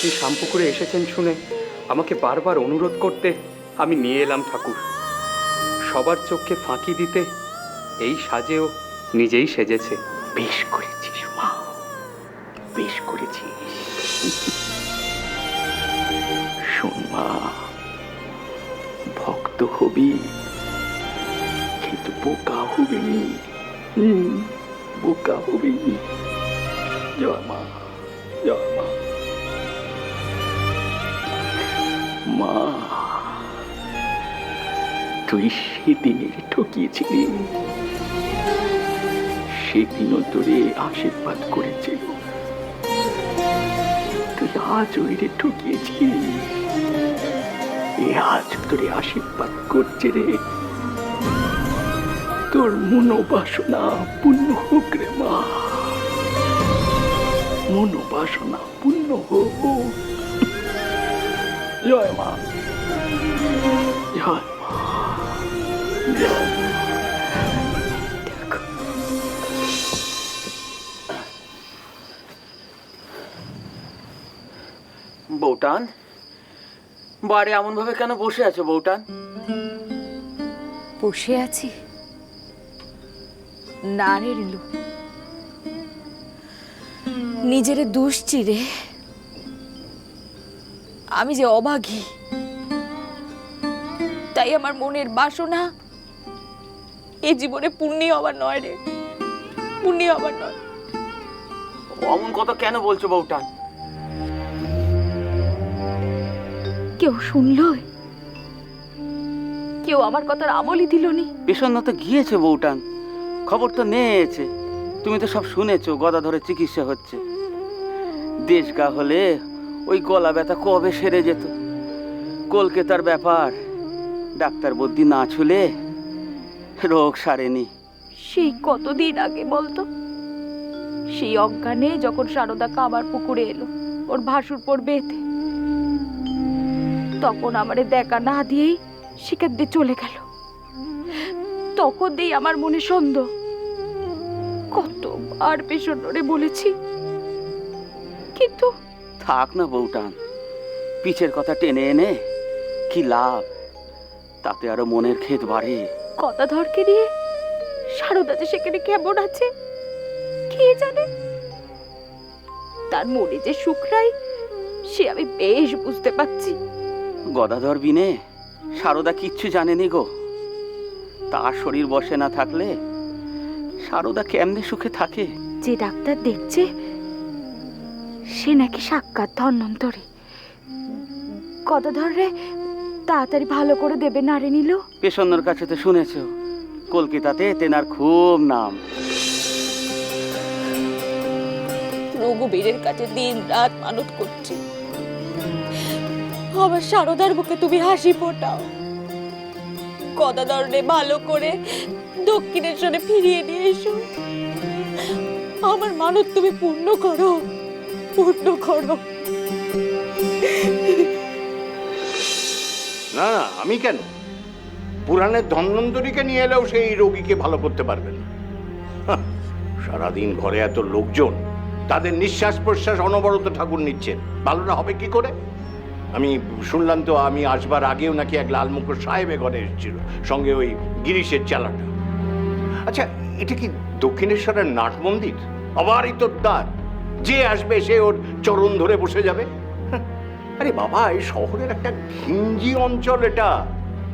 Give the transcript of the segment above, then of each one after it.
আপনি শ্যামপুকুরে এসেছেন শুনে আমাকে বারবার অনুরোধ করতে আমি নিয়ে এলাম ঠাকুর। সবার চোখকে ফাঁকি দিতে এই সাজেও নিজেই সেজেছে। বেশ করেছিস মা, বেশ করেছিস। শোন মা, ভক্ত হবি কিন্তু বোকা হবি, বোকা হবি। জয় মা, জয় মা। মা, তুই সেদিনের ঠকিয়েছিলি, সেদিনও তোরে আশীর্বাদ করেছিল। তুই আজ ওইরে ঠকিয়েছিস, আজ তোরে আশীর্বাদ করছে রে। তোর মনোবাসনা পূর্ণ হোক রে মা, মনোবাসনা পূর্ণ হোক। জয় মা, জয় মা, জয় মা। বউটান, বাড়ি এমন ভাবে কেন বসে আছো বউটান? বসে আছি না রে রিলু, নিজেরে দোষ চিরে আমি যে অভাগী, তাই আমার মনের বাসনা এই জীবনে পূর্ণি হবার নয় রে, পূর্ণি হবার নয়। অমন কথা কেন বলছো বউটান? কেউ শুনলো? কেউ আমার কথার আমলই দিলনি? বিষণ্ণ তো গিয়েছে বউটান, খবর তো নিয়েছে। তুমি তো সব শুনেছো, গদাধরের চিকিৎসা হচ্ছে। দেশ গা হলে ওই গলা ব্যথা কবে সেরে যেত। কলকাতার ব্যাপার, ডাক্তার বুদ্ধি না ছুলে রোগ সারেনি। সেই কতদিন আগে বলতো, সেই অজ্ঞানে যখন সারদা কামার পুকুরে এলো ওর ভাসুর পড়বে এতে, তখন আমারে দেখা না দিয়েই শিকার দিয়ে চলে গেল। তখন দিয়ে আমার মনে সন্দেহ, কতবার পেছনে বলেছি, কিন্তু থাক না বউটান, পিছের কথা টেনে এনে কি লাভ? তাতে আরো মনের ক্ষেত বাড়ে। গদাধরকে নিয়ে সারদা যে সেখানে কেমন আছে কে জানে। তার মনে যে সুখ নাই সে আমি বেশ বুঝতে পারছি। গদাধর বিনে সারদা কিচ্ছু জানেনি গো। তার শরীর বসে না থাকলে সারদা কেমনে সুখে থাকে? যে ডাক্তার দেখছে সে নাকি সাক্ষাৎ ধন্বন্তরী। গদাধর রে তাড়াতাড়ি ভালো করে দেবে না রে নিল? পেশন্নর কাছে তো শুনেছ, কলকাতাতে তেনার খুব নাম। রঘুবীরের কাছে দিন রাত মানত করছি, আমার সারদার বুকে তুমি হাসি ফোটাও। গদাধর রে ভালো করে দক্ষিণেশ্বরে ফিরিয়ে নিয়ে এসো। আমার মানত তুমি পূর্ণ করো, পূর্ণ করো। না না, আমি কেন? পুরাণের ধন্বন্তরীকে নিয়ে এলেও সেই রোগীকে ভালো করতে পারবেন না। সারাদিন ঘরে এত লোকজন, তাদের নিঃশ্বাস প্রশ্বাস অনবরত ঠাকুর নিচ্ছেন, ভালো না হবে কি করে? আমি শুনলাম তো, আমি আসবার আগেও নাকি এক লালমুখো সাহেবে ঘরে এসেছিল, সঙ্গে ওই গিরিশের চালাটা। আচ্ছা, এটা কি দক্ষিণেশ্বরের নাট মন্দির? অবারিত দ্বার, যে আসবে সে ওর চরণ ধরে বসে যাবে? আরে বাবা, এই শহরের একটা ঘিঞ্জি অঞ্চল এটা,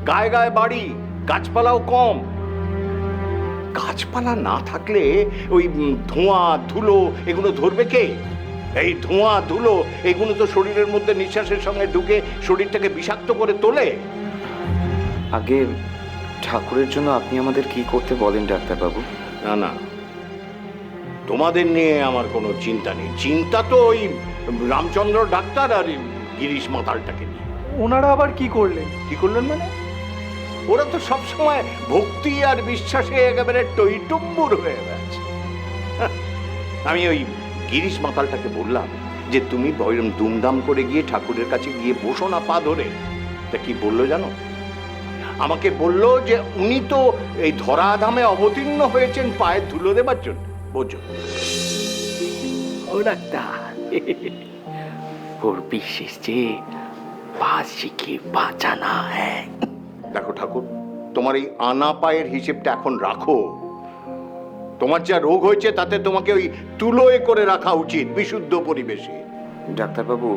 গায়ে গায়ে বাড়ি, গাছপালাও কম। গাছপালা না থাকলে ওই ধোঁয়া ধুলো এগুলো ধরবে কে? এই ধোঁয়া ধুলো এগুলো তো শরীরের মধ্যে নিঃশ্বাসের সঙ্গে ঢুকে শরীরটাকে বিষাক্ত করে তোলে। আগে ঠাকুরের জন্য আপনি আমাদের কি করতে বলেন ডাক্তারবাবু? না না, তোমাদের নিয়ে আমার কোনো চিন্তা নেই। চিন্তা তো ওই রামচন্দ্র ডাক্তার আর গিরিশ মাতালটাকে নিয়ে। ওনারা আবার কি করলেন? কি করলেন মানে? ওরা তো সবসময় ভক্তি আর বিশ্বাসে একেবারে টইটুম্বুর হয়ে গেছে। আমি ওই গিরিশ মাতালটাকে বললাম যে তুমি বয়রম দুমদাম করে গিয়ে ঠাকুরের কাছে গিয়ে বসো না পা ধরে। তা কি বললো জানো? আমাকে বললো যে উনি তো এই ধরাধামে অবতীর্ণ হয়েছেন পায়ের ধুলো দেবার জন্য। বোঝো? ও ডাক্তার, ওর বিশেষ যে বাঁচিকে বাঁচানা হ্যাঁ। দেখো ঠাকুর, তোমার এই আনা পায়ের হিসেবটা এখন রাখো। তোমার যা রোগ হয়েছে তাতে তোমাকে ওই তুলোয় করে রাখা উচিত, বিশুদ্ধ পরিবেশে। ডাক্তারবাবু,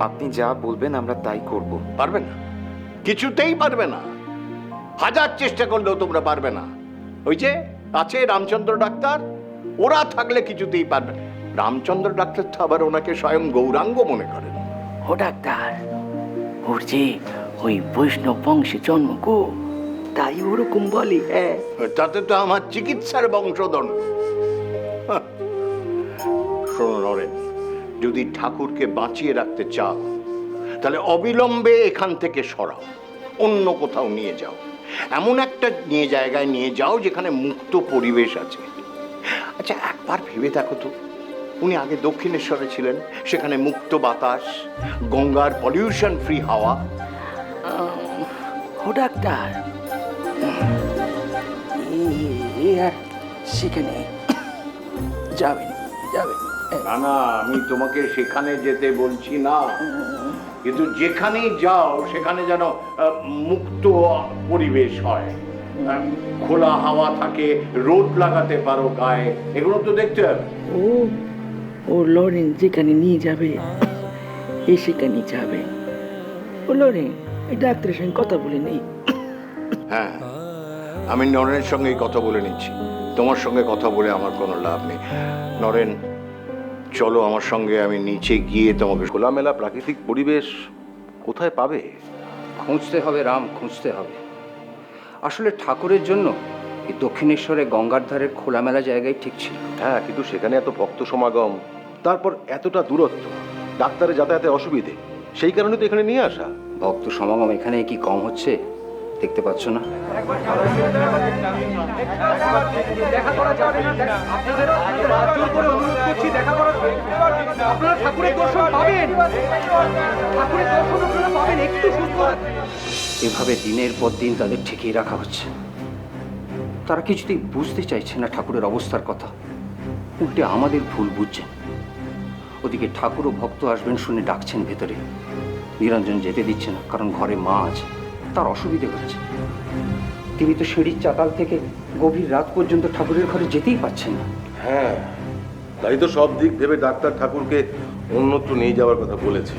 আপনি যা বলবেন আমরা তাই করব। পারবে না, কিছুতেই পারবে না। হাজার চেষ্টা করলেও তোমরা পারবে না। ওই যে আছে রামচন্দ্র ডাক্তার, ওরা থাকলে কিছুতেই পারবে না। রামচন্দ্র ডাক্তার তো আবার ওনাকে স্বয়ং গৌরাঙ্গ মনে করেন। ও ডাক্তার, ওর যে ওই বৈষ্ণব বংশে জন্ম গো, তাই ওরকম বলে হ্যাঁ। তাতে তো আমার চিকিৎসার বংশদণ্ড। হাহ। শোনো নরেন, যদি ঠাকুরকে বাঁচিয়ে রাখতে চাও তাহলে অবিলম্বে এখান থেকে সরাও, অন্য কোথাও নিয়ে যাও। এমন একটা জায়গায় নিয়ে যাও যেখানে মুক্ত পরিবেশ আছে। আচ্ছা, একবার ভেবে দেখো তো, উনি আগে দক্ষিণেশ্বরে ছিলেন, সেখানে মুক্ত বাতাস, গঙ্গার পলিউশন ফ্রি হাওয়া। ও ডাক্তার, আর সেখানে যাবেন যাবেন। না না, আমি তোমাকে সেখানে যেতে বলছি না, কিন্তু যেখানেই যাও সেখানে যেন মুক্ত পরিবেশ হয়, খোলা হাওয়া থাকে, রোদ লাগাতে পারো গায়ে, এগুলো তো দেখতে হবে। ও লরেন যেখানে নিয়ে যাবে এ সেখানে যাবে। ও লরেন, এই ডাক্তারের সঙ্গে কথা বলে নেই। হ্যাঁ, আমি নরেনের সঙ্গেই কথা বলে নিচ্ছি, তোমার সঙ্গে কথা বলে আমার কোনো লাভ নেই। নরেন, চলো আমার সঙ্গে, আমি নিচে গিয়ে তোমাকে খোলামেলা প্রাকৃতিক পরিবেশ কোথায় পাবে? খুঁজতে হবে রাম, খুঁজতে হবে। আসলে ঠাকুরের জন্য এই দক্ষিণেশ্বরে গঙ্গার ধারের খোলামেলা জায়গায় ঠিক ছিল। হ্যাঁ, কিন্তু সেখানে এত ভক্ত সমাগম, তারপর এতটা দূরত্ব, ডাক্তারের যাতায়াতে অসুবিধে, সেই কারণে তো এখানে নিয়ে আসা। ভক্ত সমাগম এখানে কি কম হচ্ছে? দেখতে পাচ্ছ না? এভাবে দিনের পর দিন তাদের ঠেকিয়ে রাখা হচ্ছে। তারা কিছুতেই বুঝতে চাইছে না ঠাকুরের অবস্থার কথা, উল্টে আমাদের ভুল বুঝছেন। ওদিকে ঠাকুর ও ভক্ত আসবেন শুনে ডাকছেন ভেতরে, নিরঞ্জন যেতে দিচ্ছে না, কারণ ঘরে মা আছে, তার অসুবিধে হচ্ছে। তিনি তো সিঁড়ির চাতাল থেকে গভীর রাত পর্যন্ত ঠাকুরের ঘরে যেতেই পাচ্ছেন না। হ্যাঁ, তাই তো সব দিক ভেবে ডাক্তার ঠাকুরকে অন্যত্র নিয়ে যাওয়ার কথা বলেছে।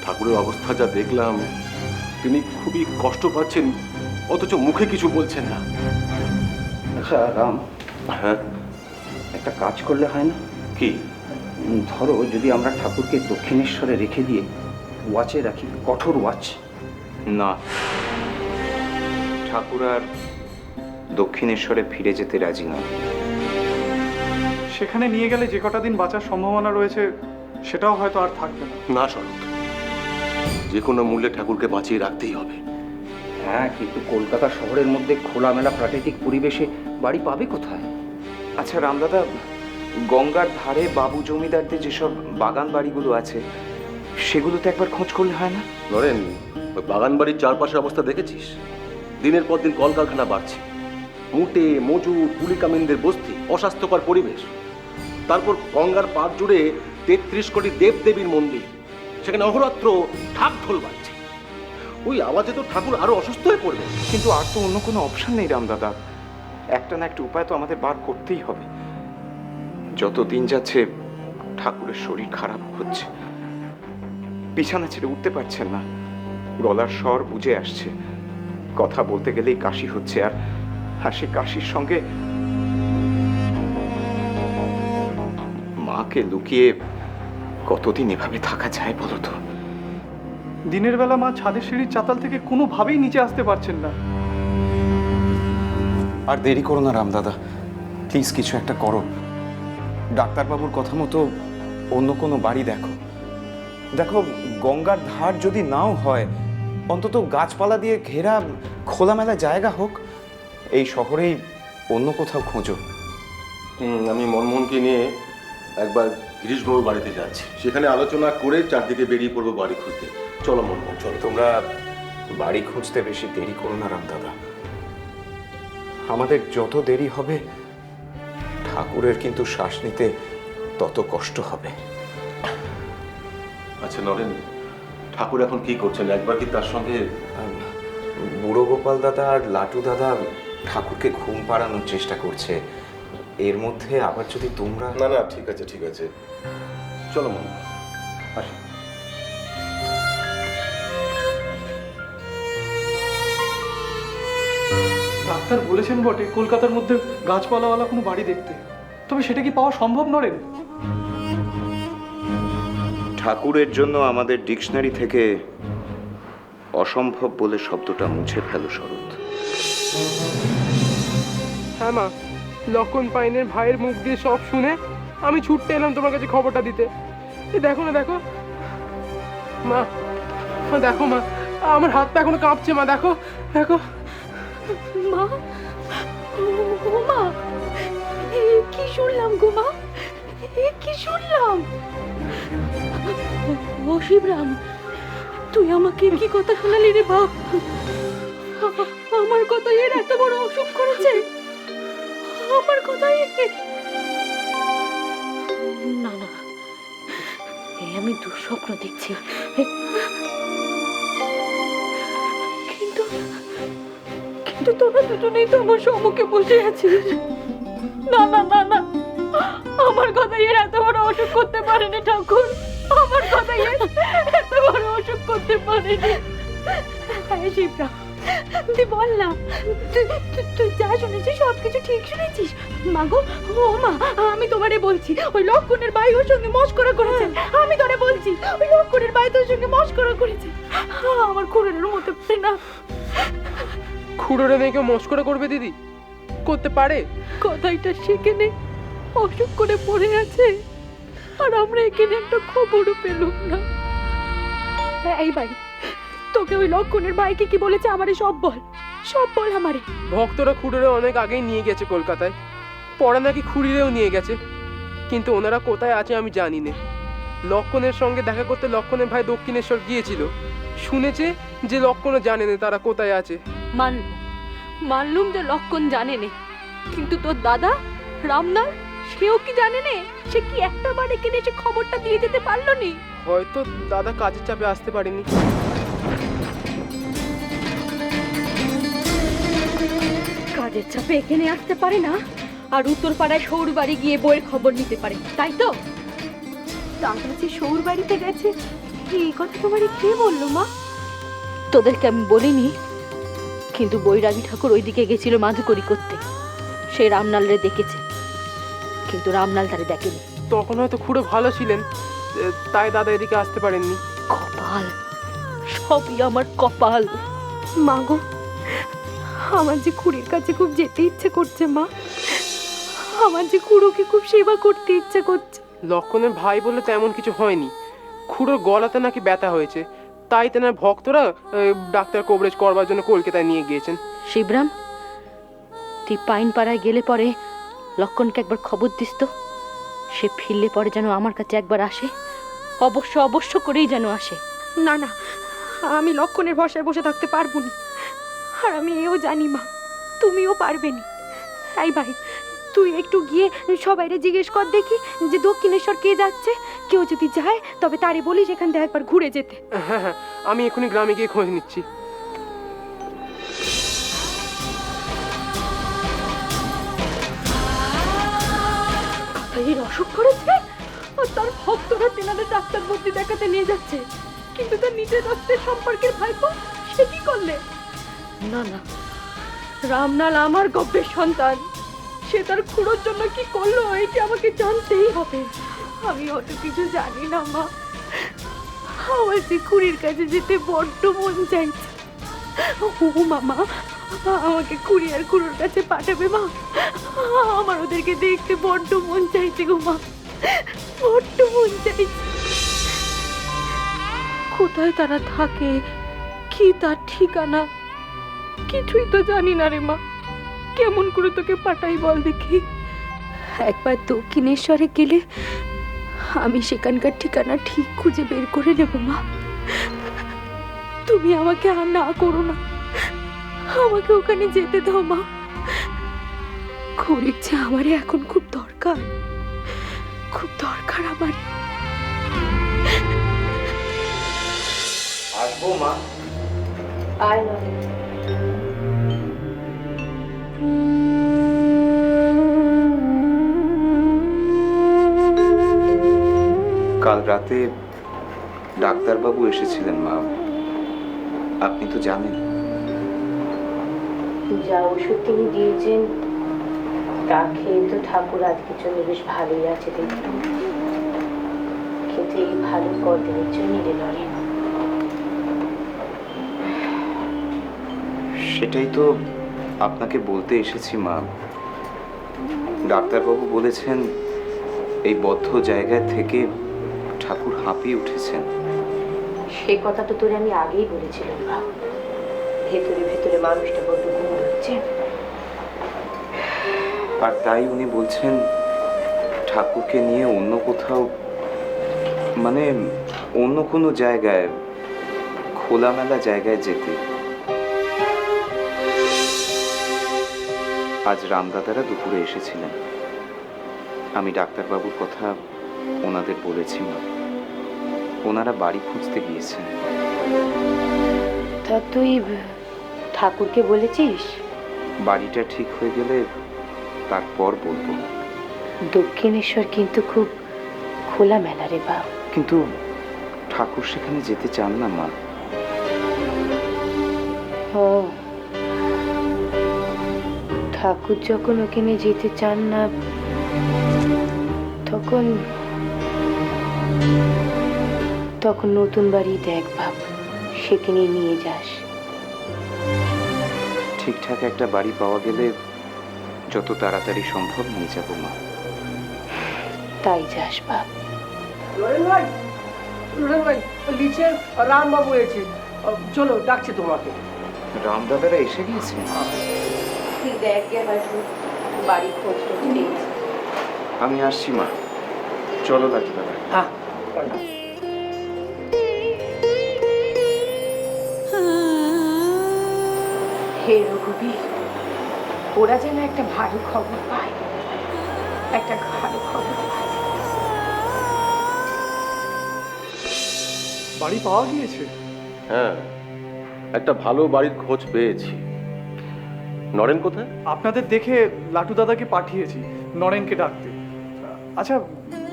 ঠাকুরের অবস্থা যা দেখলাম, তিনি খুবই কষ্ট পাচ্ছেন, অথচ মুখে কিছু বলছেন না। আচ্ছা রাম, হ্যাঁ, একটা কাজ করলে হয় না? কি? ধরো যদি আমরা ঠাকুরকে দক্ষিণেশ্বরে রেখে দিয়ে ওয়াচে রাখি, কঠোর ওয়াচ। না, ঠাকুর আর দক্ষিণেশ্বরে ফিরে যেতে রাজি নয়। সেখানে নিয়ে গেলে যে কটা দিন বাঁচার সম্ভাবনা রয়েছে সেটাও হয়তো আর থাকবে না। না শরৎ, যে কোনো মূল্যে ঠাকুরকে বাঁচিয়ে রাখতেই হবে। হ্যাঁ, কিন্তু কলকাতা শহরের মধ্যে খোলামেলা প্রাকৃতিক পরিবেশে বাড়ি পাবে কোথায়? আচ্ছা রামদাদা, গঙ্গার ধারে বাবু জমিদারদের যেসব বাগান বাড়িগুলো আছে সেগুলোতে একবার খোঁজ করলে হয় না? নরেন, ওই বাগান বাড়ির চারপাশের অবস্থা দেখেছিস? দিনের পর দিন কলকারখানা বাড়ছে, মুটে মজুর পুলিকামিনদের বস্তি, অস্বাস্থ্যকর পরিবেশ। তারপর গঙ্গার পাড় জুড়ে 33 কোটি দেবদেবীর মন্দির, সেখানে অহরাত্র ঢাক ঢোল বাজছে। ওই আওয়াজে তো ঠাকুর আরো অসুস্থ হয়ে পড়বে। কিন্তু আর তো অন্য কোনো অপশন নেই রামদাদা, একটা না একটা উপায় তো আমাদের বার করতেই হবে। যত দিন যাচ্ছে ঠাকুরের শরীর খারাপ হচ্ছে, বিছানা ছেড়ে উঠতে পারছেন না, গলার স্বর বুঝে আসছে, কথা বলতে গেলেই কাশি হচ্ছে, আর সে কাশির সঙ্গে মাকে লুকিয়ে কতদিন এভাবে থাকা যায় বলো তো? দিনের বেলা মা ছাদের সিঁড়ির চাতাল থেকে কোনোভাবেই নিচে আসতে পারছেন না। আর দেরি করো না রামদাদা, প্লিজ কিছু একটা করো। ডাক্তারবাবুর কথা মতো অন্য কোনো বাড়ি দেখো। দেখো, গঙ্গার ধার যদি নাও হয়, অন্তত গাছপালা দিয়ে ঘেরা খোলামেলা জায়গা হোক। এই শহরেই অন্য কোথাও খোঁজো। আমি মনমোহনকে নিয়ে একবার গিরিশবাবুর বাড়িতে যাচ্ছি, সেখানে আলোচনা করে চারদিকে বেরিয়ে পড়বো বাড়ি খুঁজতে। চলো মনমোহন, চলো। তোমরা বাড়ি খুঁজতে বেশি দেরি করো না রামদাদা, আমাদের যত দেরি হবে ঠাকুরের কিন্তু শ্বাস নিতে তত কষ্ট হবে। আচ্ছা নরেন, ঠাকুর এখন কি করছেন? একবার কি তার সঙ্গে? বুড়ো গোপাল দাদা আর লাটু দাদা ঠাকুরকে ঘুম পাড়ানোর চেষ্টা করছে। এর মধ্যে আবার যদি তোমরা... না না, ঠিক আছে ঠিক আছে, চলো মা, আসি। ডাক্তার বলেছেন বটে কলকাতার মধ্যে গাছপালাওয়ালা কোনো বাড়ি দেখতে, তবে সেটা কি পাওয়া সম্ভব নরেন? ঠাকুরের জন্য আমাদের ডিকশনারি থেকে অসম্ভব বলে শব্দটা মুছে ফেলো শরৎ। হ্যাঁ মা, লক্ষণ পাইনের ভাইয়ের মুখ দিয়ে সব শুনে আমি ছুটতে এলাম তোমার কাছে খবরটা দিতে। এই দেখো না, দেখো মা, দেখো মা, আমার হাতটা এখনো কাঁপছে মা, দেখো দেখো। মা, ও মা, এ কি শুনলাম গো মা, এ কি শুনলাম? ও শিবরাম, তুই আমাকে কি কথা শোনালি রে বাপ? আমার কথা এর এত বড় অসুখ করেছে? আমার কথা না না, আমি দুঃস্বপ্ন দেখছি। কিন্তু কিন্তু তোরা দুজনেই তো আমার সম্মুখে বসে আছিস। না না না না, আমার কথা এর এত বড় অসুখ করতে পারেনি ঠাকুর, আমার কথা এর এত বড় অসুখ করতে পারেনি। হ্যাঁ শিবরা, তুই বল না, তুই যা শুনেছিস সবকিছু ঠিক শুনেছিস? মাগো, ও মা, আমি তোমারে বলছি ওই লক্ষণের ভাই ওর সঙ্গে মস্করা করেছে। আমি তোরে বলছি ওই লক্ষণের ভাই তোর সঙ্গে মস্করা করেছে। আমার খুড়ের মতো না। খুড়োরে মেয়ে কেউ মস্করা করবে দিদি? করতে পারে? কথাইটা সেখানে অসুখ করে পড়ে আছে, আর আমরা এখানে একটা খবরও পেলাম না। এই ভাই, তোকে ওই লক্ষণের ভাইকে কি বলেছে আমারে সব বল, সব বল আমারে। ভক্তরা খুড়োরে অনেক আগেই নিয়ে গেছে কলকাতায়, পরে নাকি খুড়িরেও নিয়ে গেছে, কিন্তু ওনারা কোথায় আছে আমি জানি না। লক্ষণের সঙ্গে দেখা করতে লক্ষণের ভাই দক্ষিণেশ্বর গিয়েছিল, শুনেছে যে লক্ষণও জানে না তারা কোথায় আছে। মানলুম যে লক্ষণ জানে নে, কিন্তু তোর দাদা রামনাল সেও কি জানে নে? সে কি একটা বার এখানে এসে খবরটা দিয়ে যেতে পারলো নি? হয়তো দাদা কাজের চাপে আসতে পারেনি। কাজের চাপে এখানে আসতে পারে না, আর উত্তরপাড়ায় সৌর বাড়ি গিয়ে বইয়ের খবর নিতে পারে, তাই তো? দাদা যে সৌর বাড়িতে গেছে এই কথা তোমারে কে বললো মা? তোদেরকে আমি বলিনি, কিন্তু বৈরাগী ঠাকুর ওইদিকে গেছিল মাধুকরি করতে। সে রামনালরে দেখেছে, কিন্তু রামনাল তারে দেখেনি। তখন হয়তো খুড়ো ভালো ছিলেন, তাই দাদা এদিকে আসতে পারেননি। কপাল, সবই আমার কপাল। মাগো, আমার যে খুড়ির কাছে খুব যেতে ইচ্ছে করছে মা, আমার যে খুড়োকে খুব সেবা করতে ইচ্ছে করছে। লক্ষণের ভাই বলে তেমন কিছু হয়নি, খুড়োর গলাতে নাকি ব্যথা হয়েছে, তাই তেনার ভক্তরা ডাক্তার কভারেজ করবার জন্য কলকাতায় নিয়ে গিয়েছেন। শিবরাম, তুই পাইন পাড়ায় গেলে পরে লক্ষণকে একবার খবর দিস তো, সে ফিরলে পরে যেন আমার কাছে একবার আসে, অবশ্য অবশ্য করেই যেন আসে। না না, আমি লক্ষণের ভরসায় বসে থাকতে পারবো না, আর আমি এও জানি মা তুমিও পারবে না। এই ভাই, তুই একটু গিয়ে সবাইরে জিজ্ঞেস কর দেখি যে দক্ষিণেশ্বর কে যাচ্ছে, কেউ যদি যায় তবে তারে বলিস এখান থেকে একবার ঘুরে যেতে। হ্যাঁ হ্যাঁ, আমি এখনই গ্রামে গিয়ে খোঁজ নিচ্ছি। এর অসুখ করেছে আর তার ভক্তরা তেনাদের ডাক্তার বদ্যি দেখাতে নিয়ে যাচ্ছে, কিন্তু তার নিজের রক্তের সম্পর্কের ভাইপো সে কি করলে? না না, রামনাল আমার গব্যের সন্তান, সে তার খুড়োর জন্য কি করলো এটি আমাকে জানতেই হবে। আমি অত কিছু জানি না মা, আমার যে খুড়ির কাছে যেতে বড্ড মন চাইছে। ও মামা, আমাকে খুড়ি আর খুড়োর কাছে পাঠাবে মা? আমার ওদেরকে দেখতে বড্ড মন চাইছে গো মা, বড্ড মন চাইছে। কোথায় তারা থাকে, কি তার ঠিকানা, কিছুই তো জানি না রে মা। কেমন করে তোকে পাঠাই বল দেখি? একবার দক্ষিণেশ্বরে গেলে আমি সেখানকার ঠিকানা ঠিক খুঁজে বের করে নেব মা। তুমি আমাকে আর না করো না, আমাকে ওখানে যেতে দাও মা। খুড়ির যে আমারে এখন খুব দরকার, খুব দরকার আমার। বৌমা, আয় না। কাল রাতে ডাক্তারবাবু এসেছিলেন মা, আপনি তো জানেন। যা ওষুধ তিনি দিয়েছেন তা খেয়ে তো ঠাকুর আজকের জন্য বেশ ভালোই আছে দেখলাম, কিন্তু এই ভালো কদিনের জন্য নরেন। সেটাই তো আপনাকে বলতে এসেছি মা। ডাক্তারবাবু বলেছেন এই বদ্ধ জায়গা থেকে ঠাকুর হাঁপিয়ে উঠেছেন। সে কথা তো তোরে আমি আগেই বলেছিলাম বাপ, ভেতরে ভেতরে মানুষটা বড্ড ঘুম হচ্ছে। আর তাই উনি বলছেন ঠাকুরকে নিয়ে অন্য কোথাও, মানে অন্য কোনো জায়গায়, খোলামেলা জায়গায় যেতে। আজ রামদাদারা দুপুরে এসেছিলেন, আমি ডাক্তারবাবুর কথা ওনাদের বলেছি না, ওনারা বাড়ি খুঁজতে গিয়েছেন। তা তুই ঠাকুরকে বলেছিস? বাড়িটা ঠিক হয়ে গেলে তারপর বলবো। দক্ষিণেশ্বর কিন্তু খুব খোলামেলা রে বাপ। কিন্তু ঠাকুর সেখানে যেতে চান না মা। ও, ঠাকুর যখন ওখানে যেতে চান না, তখন তখন নতুন বাড়ি দেখ বাপ, সেখানে নিয়ে যাস। ঠিকঠাক একটা বাড়ি পাওয়া গেলে যত তাড়াতাড়ি সম্ভব নিয়ে যাবো মা। তাই যাস বাপ। রোহেন ভাই, নিচে রামবাবু এসেছে, চলো ডাকছে তোমাকে। রামদাদারা এসে গিয়েছেন? তুই দেখ গে হয়তো বাড়ি খোঁজ টোজ পেয়েছি। আমি আসছি মা, চলো ডাক্তার। হ্যাঁ, হে রঘুবীর, ওরা যেন একটা ভালো খবর পায়, একটা ভালো খবর পায়। বাড়ি পাওয়া গিয়েছে? হ্যাঁ, একটা ভালো বাড়ির খোঁজ পেয়েছি। নরেন কোথায়? আপনাদের দেখে লাটু দাদাকে পাঠিয়েছি নরেনকে ডাকতে। আচ্ছা,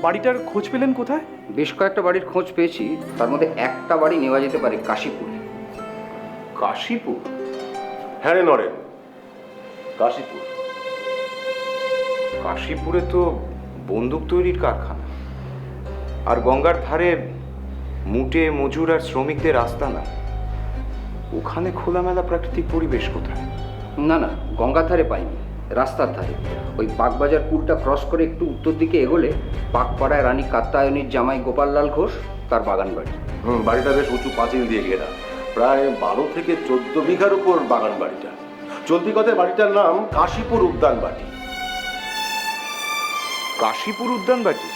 বাড়িটার খোঁজ পেলেন কোথায়? বেশ কয়েকটা বাড়ির খোঁজ পেয়েছি, তার মধ্যে একটা বাড়ি নেওয়া যেতে পারে কাশীপুরে। কাশীপুর? হ্যাঁ রে নরেন, কাশীপুর। কাশীপুরে তো বন্দুক তৈরির কারখানা, আর গঙ্গার ধারে মুটে মজুর আর শ্রমিকদের আস্তানা। ওখানে খোলামেলা প্রাকৃতিক পরিবেশ কোথায়? না না, গঙ্গার ধারে পাইনি, রাস্তার ধারে। ওই বাগবাজার পুলটা ক্রস করে একটু উত্তর দিকে এগোলে পাকপাড়ায় রানী কাত্যায়নীর জামাই গোপাললাল ঘোষ, তার বাগান বাড়ি। বাড়িটা বেশ উঁচু পাঁচিল দিয়ে ঘেরা, প্রায় 12 থেকে 14 বিঘার উপর বাগান বাড়িটা। চলতি কথায় বাড়িটার নাম কাশীপুর উদ্যান বাটি। কাশীপুর উদ্যান বাটি?